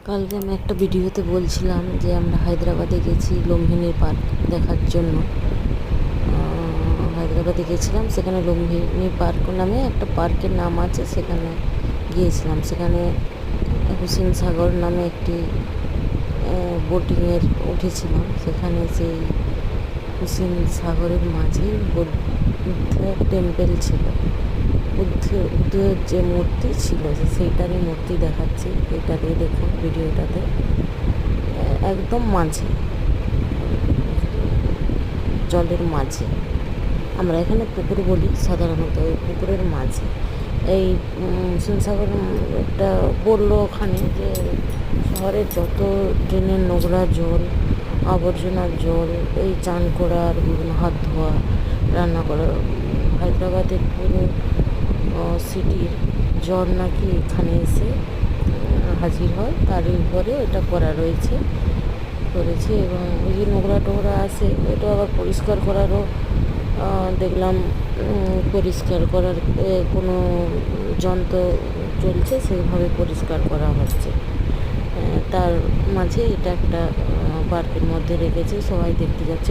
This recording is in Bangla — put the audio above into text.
কালকে আমি একটা ভিডিওতে বলছিলাম যে আমরা হায়দ্রাবাদে গেছি লুম্বিনী পার্ক দেখার জন্য। হায়দ্রাবাদে গেছিলাম, সেখানে লুম্বিনী পার্ক নামে একটা পার্কের নাম আছে, সেখানে গিয়েছিলাম। সেখানে হুসেন সাগর নামে একটি বোটিংয়ের উঠেছিলাম। সেখানে সেই হুসেন সাগরের মাঝে বুদ্ধ টেম্পেল ছিল, বুদ্ধের যে মূর্তি ছিল সেইটারই মূর্তি দেখাচ্ছি। এইটাতে দেখুন, ভিডিওটাতে একদম মাঝে, জলের মাঝে, আমরা এখানে পুকুর বলি সাধারণত, ওই পুকুরের মাঝে এই সাগর একটা বললো ওখানে যে শহরের যত ড্রেনের নোংরা জল, আবর্জনার জল, এই চান করার, বিভিন্ন হাত ধোয়া, রান্না করা, হায়দ্রাবাদের পুরো সিটির জল নাকি এখানে এসে হাজির হয়, তার উপরে এটা করেছে। এবং ওই যে নোংরা টোংরা আসে, এটা আবার পরিষ্কার করারও দেখলাম, পরিষ্কার করার কোনো যন্ত্র চলছে, সেইভাবে পরিষ্কার করা হচ্ছে। তার মাঝে এটা একটা পার্কের মধ্যে রেখেছে, সবাই দেখতে যাচ্ছে।